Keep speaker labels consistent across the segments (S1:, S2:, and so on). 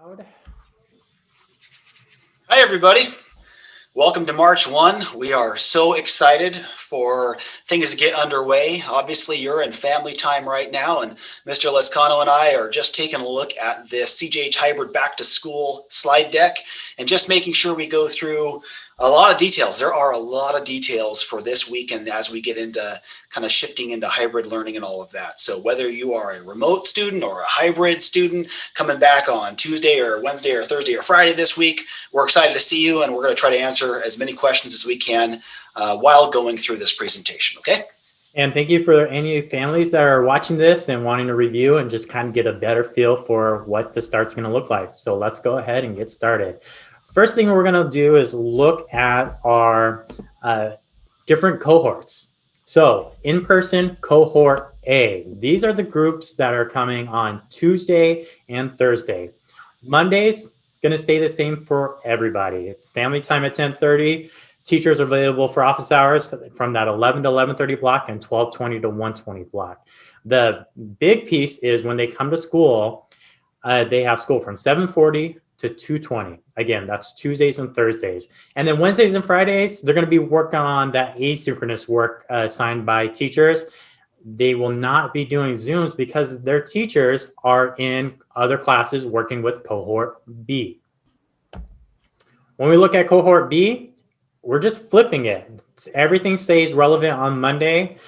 S1: Hi, everybody. Welcome to March 1. We are so excited for things to get underway. Obviously, you're in family time right now, and Mr. Lezcano and I are just taking a look at this CJH Hybrid Back to School slide deck and just making sure we go through a lot of details. There are a lot of details for this weekend as we get into kind of shifting into hybrid learning and all of that. So whether you are a remote student or a hybrid student coming back on Tuesday or Wednesday or Thursday or Friday this week, we're excited to see you, and we're going to try to answer as many questions as we can while going through this presentation, okay?
S2: And thank you for any families that are watching this and wanting to review and just kind of get a better feel for what the start's going to look like. So let's go ahead and get started. First thing we're going to do is look at our different cohorts. So in-person cohort A, these are the groups that are coming on Tuesday and Thursday. Monday's going to stay the same for everybody. It's family time at 10:30. Teachers are available for office hours from that 11 to 11:30 block and 12:20 to 1:20 block. The big piece is when they come to school, they have school from 7:40 to 2:20. Again, that's Tuesdays and Thursdays. And then Wednesdays and Fridays, they're going to be working on that asynchronous work assigned by teachers. They will not be doing Zooms because their teachers are in other classes working with cohort B. When we look at cohort B, we're just flipping it. Everything stays relevant on Monday.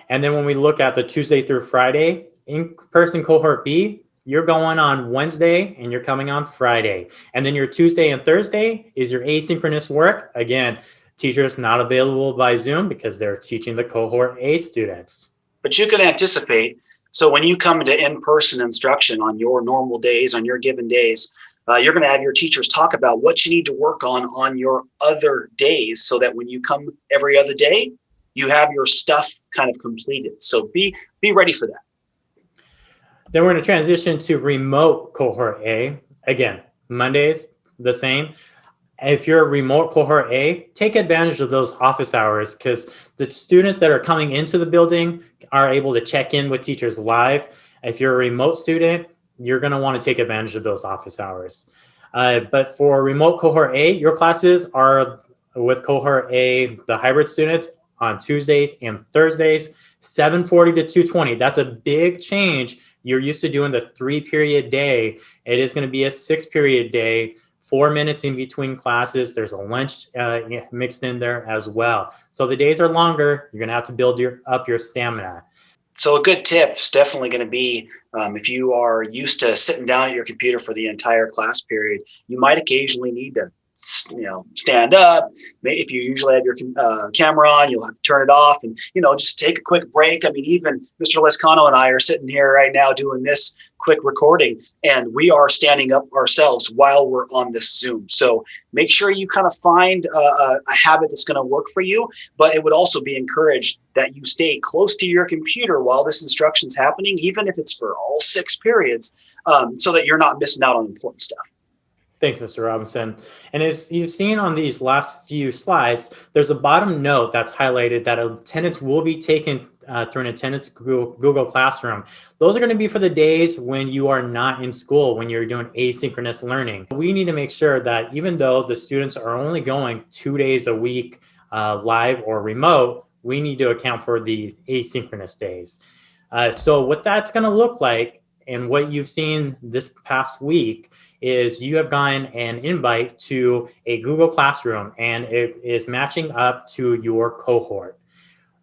S2: And then when we look at the Tuesday through Friday, in-person cohort B, you're going on Wednesday and you're coming on Friday. And then your Tuesday and Thursday is your asynchronous work. Again, teachers not available by Zoom because they're teaching the cohort A students.
S1: But you can anticipate, so when you come into in-person instruction on your normal days, on your given days, you're going to have your teachers talk about what you need to work on your other days so that when you come every other day, you have your stuff kind of completed. So be ready for that.
S2: Then we're going to transition to remote cohort A. Again, Mondays, the same. If you're a remote cohort A, take advantage of those office hours because the students that are coming into the building are able to check in with teachers live. If you're a remote student, you're going to want to take advantage of those office hours. But for remote cohort A, your classes are with cohort A, the hybrid students, on Tuesdays and Thursdays, 7:40 to 2:20. That's a big change. You're used to doing the 3-period day. It is going to be a 6-period day, 4 minutes in between classes. There's a lunch mixed in there as well. So the days are longer. You're going to have to build up your stamina.
S1: So a good tip is definitely going to be if you are used to sitting down at your computer for the entire class period, you might occasionally need to stand up. If you usually have your camera on, you'll have to turn it off and, just take a quick break. I mean, even Mr. Lezcano and I are sitting here right now doing this quick recording, and we are standing up ourselves while we're on this Zoom. So make sure you kind of find a habit that's going to work for you, but it would also be encouraged that you stay close to your computer while this instruction's happening, even if it's for all 6 periods, so that you're not missing out on important stuff.
S2: Thanks, Mr. Robinson. And as you've seen on these last few slides, there's a bottom note that's highlighted that attendance will be taken through an attendance Google Classroom. Those are going to be for the days when you are not in school, when you're doing asynchronous learning. We need to make sure that even though the students are only going 2 days a week live or remote, we need to account for the asynchronous days. So what that's going to look like and what you've seen this past week is you have gotten an invite to a Google Classroom and it is matching up to your cohort.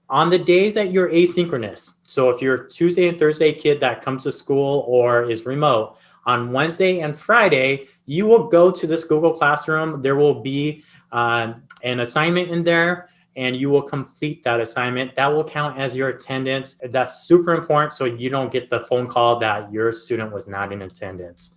S2: On the days that you're asynchronous, so if you're a Tuesday and Thursday kid that comes to school or is remote, on Wednesday and Friday, you will go to this Google Classroom. There will be an assignment in there and you will complete that assignment. That will count as your attendance. That's super important so you don't get the phone call that your student was not in attendance.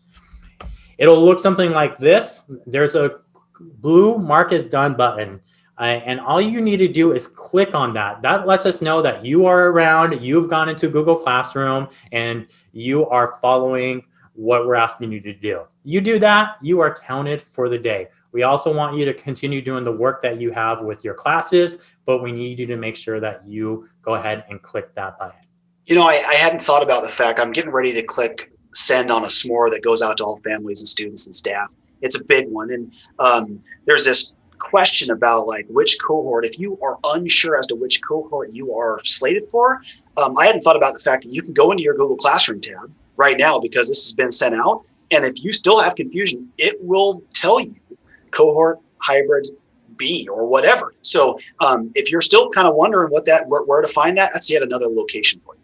S2: It'll look something like this. There's a blue mark as done button. And all you need to do is click on that. That lets us know that you are around, you've gone into Google Classroom, and you are following what we're asking you to do. You do that, you are counted for the day. We also want you to continue doing the work that you have with your classes, but we need you to make sure that you go ahead and click that button.
S1: I hadn't thought about the fact I'm getting ready to click send on a s'more that goes out to all families and students and staff. It's a big one. And there's this question about like which cohort, if you are unsure as to which cohort you are slated for, I hadn't thought about the fact that you can go into your Google Classroom tab right now because this has been sent out. And if you still have confusion, it will tell you cohort hybrid B or whatever. So if you're still kind of wondering where to find that, that's yet another location for you.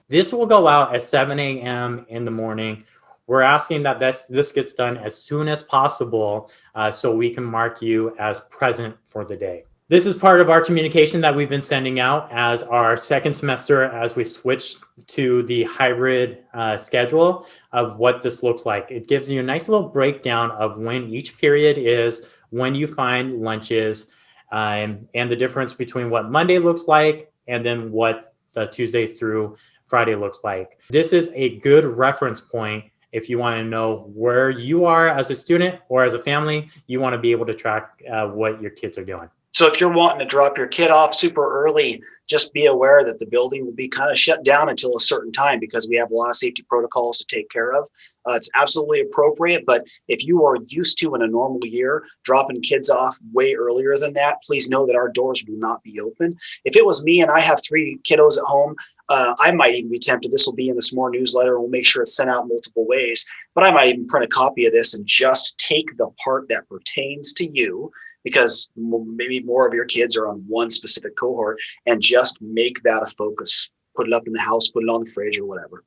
S2: This will go out at 7 a.m. in the morning. We're asking that this gets done as soon as possible so we can mark you as present for the day. This is part of our communication that we've been sending out as our second semester as we switch to the hybrid schedule of what this looks like. It gives you a nice little breakdown of when each period is, when you find lunches, and the difference between what Monday looks like and then what the Tuesday through Friday looks like. This is a good reference point if you want to know where you are as a student or as a family. You want to be able to track what your kids are doing.
S1: So if you're wanting to drop your kid off super early, just be aware that the building will be kind of shut down until a certain time because we have a lot of safety protocols to take care of. It's absolutely appropriate, but if you are used to in a normal year dropping kids off way earlier than that, please know that our doors will not be open. If it was me and I have 3 kiddos at home, I might even be tempted. This will be in the s'more newsletter. We'll make sure it's sent out multiple ways, but I might even print a copy of this and just take the part that pertains to you, because maybe more of your kids are on one specific cohort, and just make that a focus. Put it up in the house, put it on the fridge or whatever.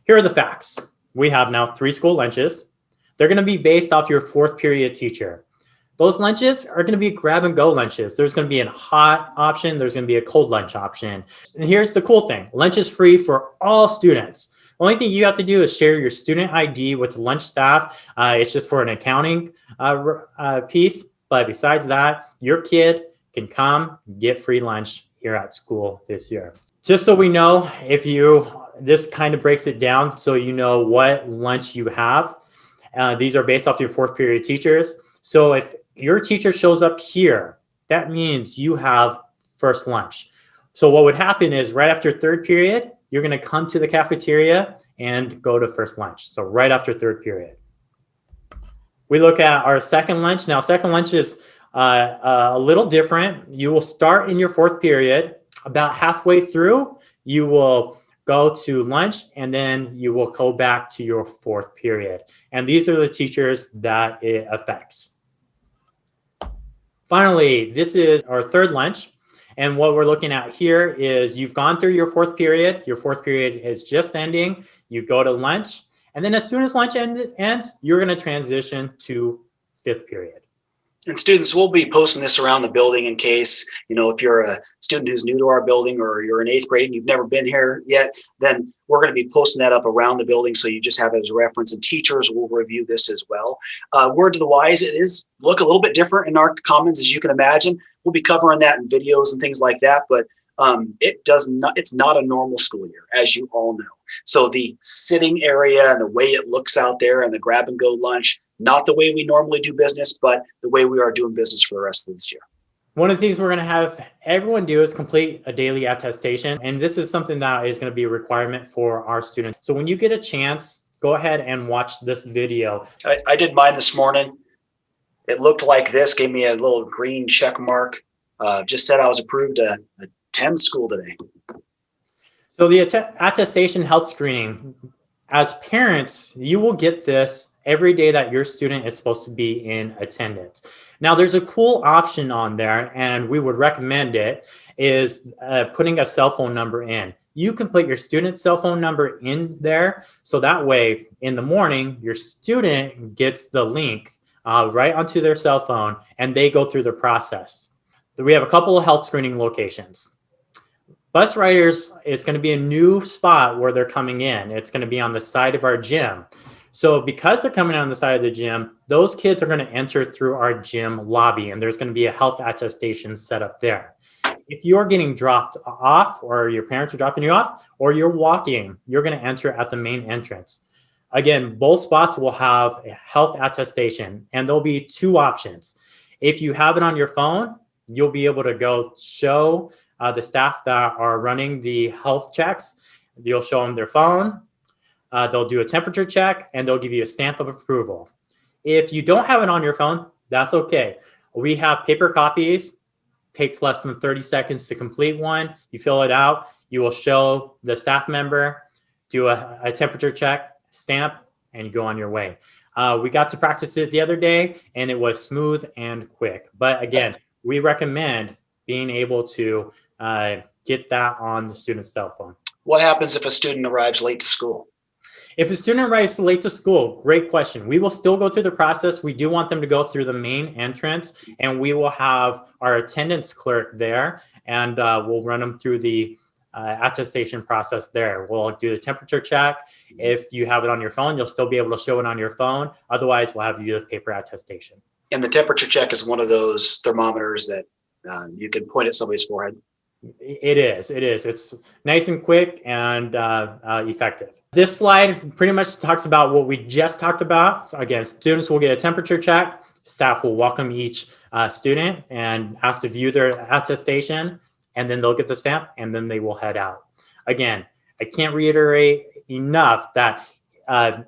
S2: Here are the facts. We have now 3 school lunches. They're going to be based off your 4th period teacher. Those lunches are going to be grab and go lunches. There's going to be a hot option. There's going to be a cold lunch option. And here's the cool thing. Lunch is free for all students. The only thing you have to do is share your student ID with the lunch staff. It's just for an accounting piece. But besides that, your kid can come get free lunch here at school this year. Just so we know, this kind of breaks it down so you know what lunch you have. These are based off your 4th period teachers. So if your teacher shows up here, that means you have first lunch. So what would happen is right after 3rd period, you're going to come to the cafeteria and go to first lunch. So right after 3rd period. We look at our second lunch. Now, second lunch is a little different. You will start in your 4th period. About halfway through, you will go to lunch, and then you will go back to your 4th period. And these are the teachers that it affects. Finally, this is our 3rd lunch. And what we're looking at here is you've gone through your 4th period. Your 4th period is just ending. You go to lunch. And then as soon as lunch ends, you're going to transition to 5th period.
S1: And students, we'll be posting this around the building in case, if you're a student who's new to our building or you're in 8th grade and you've never been here yet, then we're going to be posting that up around the building so you just have it as a reference, and teachers will review this as well. Word to the wise, it is look a little bit different in our commons, as you can imagine. We'll be covering that in videos and things like that, but it's not a normal school year, as you all know. So the sitting area and the way it looks out there and the grab and go lunch, not the way we normally do business, but the way we are doing business for the rest of this year.
S2: One of the things we're going to have everyone do is complete a daily attestation. And this is something that is going to be a requirement for our students. So when you get a chance, go ahead and watch this video.
S1: I did mine this morning. It looked like this, gave me a little green check mark. Just said I was approved to attend school today.
S2: So the attestation health screening, as parents, you will get this every day that your student is supposed to be in attendance. Now, there's a cool option on there, and we would recommend it, is putting a cell phone number in. You can put your student's cell phone number in there, so that way, in the morning, your student gets the link right onto their cell phone, and they go through the process. We have a couple of health screening locations. Bus riders, it's going to be a new spot where they're coming in. It's going to be on the side of our gym. So because they're coming on the side of the gym, those kids are going to enter through our gym lobby, and there's going to be a health attestation set up there. If you're getting dropped off, or your parents are dropping you off, or you're walking, you're going to enter at the main entrance. Again, both spots will have a health attestation, and there'll be 2 options. If you have it on your phone, you'll be able to go show the staff that are running the health checks. You'll show them their phone. they'll do a temperature check, and they'll give you a stamp of approval. If you don't have it on your phone, that's okay. We have paper copies. Takes less than 30 seconds to complete one. You fill it out. You will show the staff member, do a temperature check, stamp, and you go on your way. We got to practice it the other day, and it was smooth and quick. But again, we recommend being able to get that on the student's cell phone.
S1: What happens if a student arrives late to school?
S2: If a student arrives late to school, great question. We will still go through the process. We do want them to go through the main entrance, and we will have our attendance clerk there, and we'll run them through the attestation process there. We'll do the temperature check. If you have it on your phone, you'll still be able to show it on your phone. Otherwise, we'll have you do a paper attestation.
S1: And the temperature check is one of those thermometers that you can point at somebody's forehead.
S2: It is. It's nice and quick and effective. This slide pretty much talks about what we just talked about. So again, students will get a temperature check. Staff will welcome each student and ask to view their attestation, and then they'll get the stamp, and then they will head out. Again, I can't reiterate enough that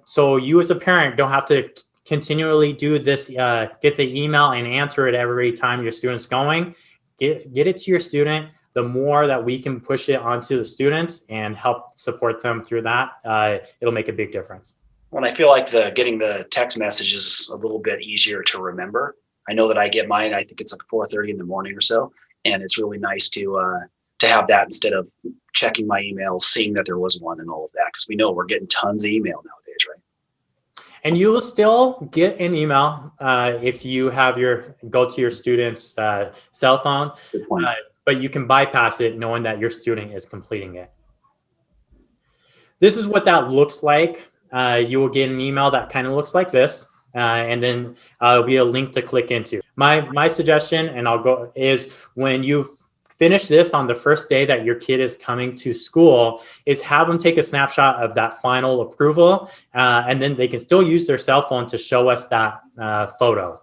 S2: so you as a parent don't have to continually do this, get the email and answer it every time your student's going. Get it to your student. The more that we can push it onto the students and help support them through that, it'll make a big difference.
S1: Well, I feel like getting the text message is a little bit easier to remember. I know that I get mine. I think it's like 4:30 in the morning or so, and it's really nice to have that instead of checking my email, seeing that there was one and all of that, because we know we're getting tons of email nowadays, right?
S2: And you will still get an email if you have go to your student's cell phone.
S1: Good point.
S2: But you can bypass it knowing that your student is completing it. This is what that looks like. You will get an email that kind of looks like this, and then it'll be a link to click into. My suggestion, and I'll go, is when you finish this on the first day that your kid is coming to school, is have them take a snapshot of that final approval, and then they can still use their cell phone to show us that photo.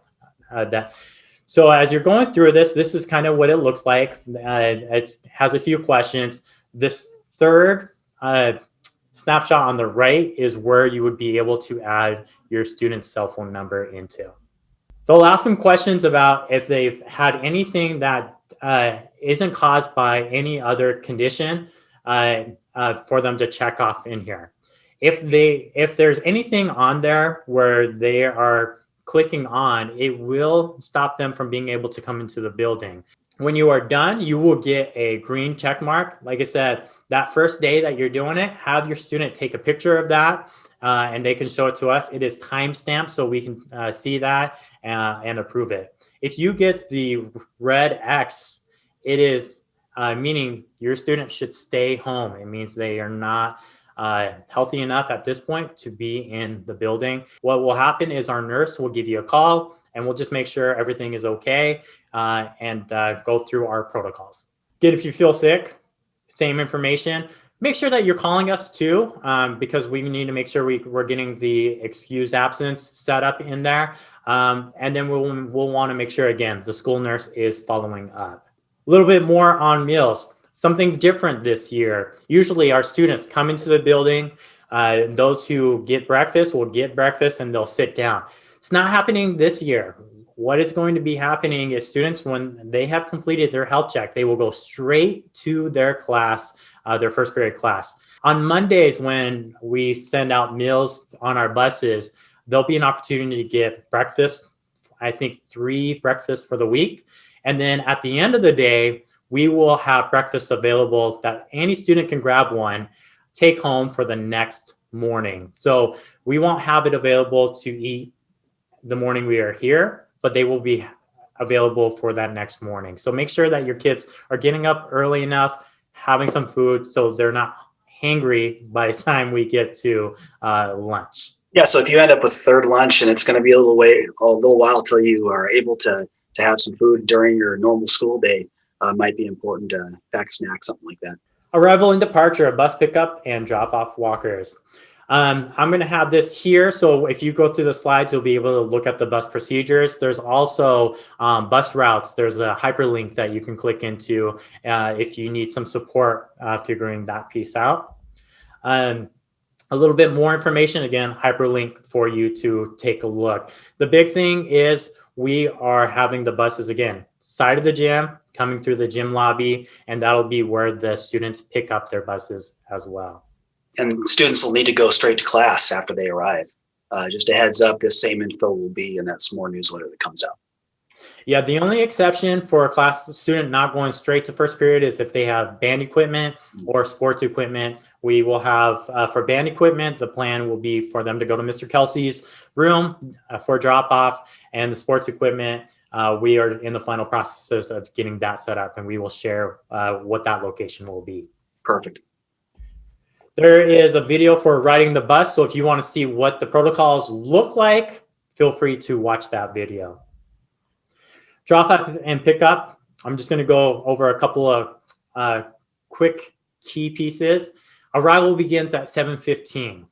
S2: So as you're going through this is kind of what it looks like. It has a few questions. This third snapshot on the right is where you would be able to add your student's cell phone number into. They'll ask them questions about if they've had anything that isn't caused by any other condition for them to check off in here. If there's anything on there where they are clicking on, it will stop them from being able to come into the building. When you are done, you will get a green check mark. Like I said, that first day that you're doing it, have your student take a picture of that and they can show it to us. It is timestamped so we can see that and approve it. If you get the red X, it is meaning your student should stay home. It means they are not healthy enough at this point to be in the building. What will happen is our nurse will give you a call and we'll just make sure everything is okay and go through our protocols. Again, if you feel sick, same information. Make sure that you're calling us too, because we need to make sure we're getting the excused absence set up in there. And then we'll want to make sure, again, the school nurse is following up. A little bit more on meals. Something different this year. Usually our students come into the building. Those who get breakfast will get breakfast and they'll sit down. It's not happening this year. What is going to be happening is students, when they have completed their health check, they will go straight to their class, their first period class. On Mondays, when we send out meals on our buses, there'll be an opportunity to get breakfast. I think 3 breakfasts for the week. And then at the end of the day, we will have breakfast available that any student can grab one, take home for the next morning. So we won't have it available to eat the morning we are here, but they will be available for that next morning. So make sure that your kids are getting up early enough, having some food so they're not hangry by the time we get to lunch.
S1: Yeah, so if you end up with third lunch and it's going to be a little while till you are able to have some food during your normal school day, might be important to pack a snack, something like that.
S2: Arrival and departure, bus pickup and drop off walkers. I'm going to have this here. So if you go through the slides, you'll be able to look at the bus procedures. There's also bus routes. There's a hyperlink that you can click into if you need some support figuring that piece out. a little bit more information. Again, hyperlink for you to take a look. The big thing is we are having the buses again, side of the gym, coming through the gym lobby, and that'll be where the students pick up their buses as well.
S1: And students will need to go straight to class after they arrive. Just a heads up, this same info will be in that SMORE newsletter that comes out.
S2: Yeah, the only exception for a class student not going straight to first period is if they have band equipment or sports equipment. We will have, for band equipment, the plan will be for them to go to Mr. Kelsey's room for drop off, and the sports equipment, we are in the final processes of getting that set up, and we will share what that location will be.
S1: Perfect.
S2: There is a video for riding the bus, so if you want to see what the protocols look like, feel free to watch that video. Drop off and pick up. I'm just going to go over a couple of quick key pieces. Arrival begins at 7:15.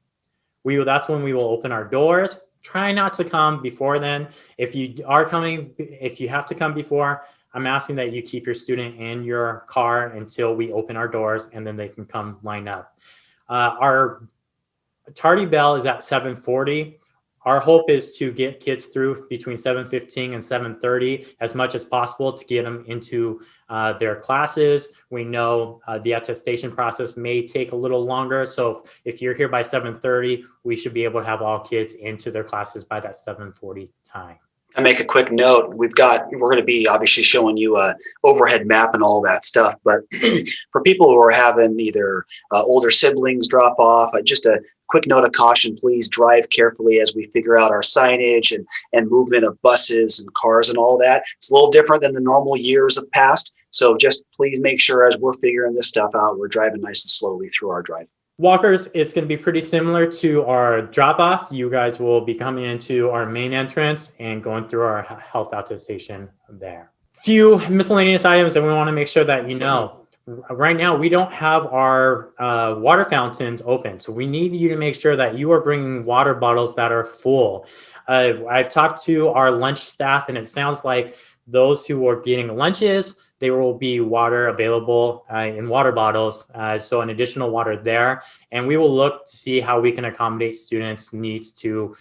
S2: That's when we will open our doors. Try not to come before then. If you have to come before, I'm asking that you keep your student in your car until we open our doors, and then they can come line up. Our tardy bell is at 7:40. Our hope is to get kids through between 7:15 and 7:30 as much as possible to get them into their classes. We know the attestation process may take a little longer. So if you're here by 7:30, we should be able to have all kids into their classes by that 7:40 time.
S1: I make a quick note. We're going to be obviously showing you a overhead map and all that stuff. But for people who are having either older siblings drop off, just a quick note of caution, please drive carefully as we figure out our signage and movement of buses and cars and all that. It's a little different than the normal years of past. So just please make sure as we're figuring this stuff out, we're driving nice and slowly through our drive.
S2: Walkers, it's going to be pretty similar to our drop off. You guys will be coming into our main entrance and going through our health attestation there. Few miscellaneous items that we want to make sure that you know. Right now, we don't have our water fountains open. So we need you to make sure that you are bringing water bottles that are full. I've talked to our lunch staff, and it sounds like those who are getting lunches, there will be water available in water bottles. So an additional water there. And we will look to see how we can accommodate students' needs to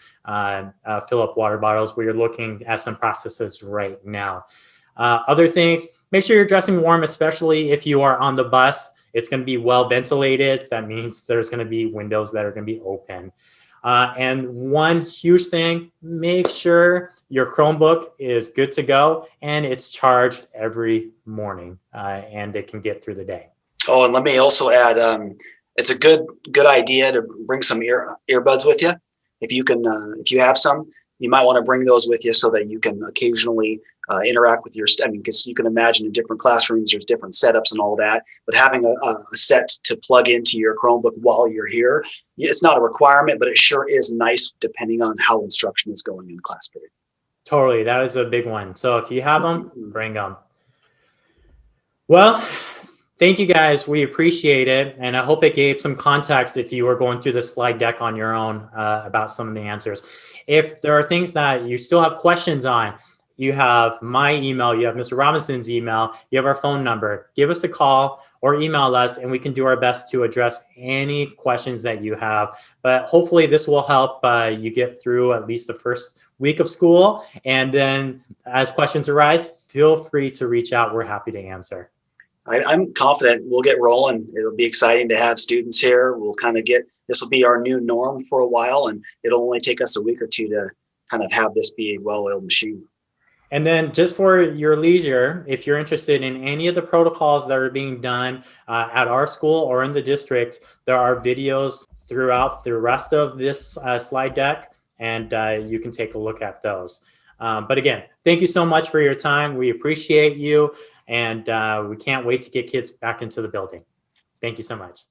S2: fill up water bottles. We are looking at some processes right now. Other things, make sure you're dressing warm, especially if you are on the bus. It's going to be well ventilated. That means there's going to be windows that are going to be open. And one huge thing, make sure your Chromebook is good to go and it's charged every morning and it can get through the day. Oh,
S1: and let me also add, it's a good idea to bring some earbuds with you. If you have some, you might want to bring those with you so that you can occasionally interact with because you can imagine in different classrooms, there's different setups and all that, but having a set to plug into your Chromebook while you're here, it's not a requirement, but it sure is nice depending on how instruction is going in class period.
S2: Totally. That is a big one. So if you have them, bring them. Well, thank you guys. We appreciate it. And I hope it gave some context if you were going through the slide deck on your own about some of the answers. If there are things that you still have questions on, you have my email, you have Mr. Robinson's email, you have our phone number. Give us a call or email us and we can do our best to address any questions that you have. But hopefully this will help you get through at least the first week of school. And then as questions arise, feel free to reach out. We're happy to answer.
S1: I'm confident we'll get rolling. It'll be exciting to have students here. We'll this will be our new norm for a while, and it'll only take us a week or two to kind of have this be a well-oiled machine.
S2: And then just for your leisure, if you're interested in any of the protocols that are being done at our school or in the district, there are videos throughout the rest of this slide deck, and you can take a look at those. But again, thank you so much for your time. We appreciate you, and we can't wait to get kids back into the building. Thank you so much.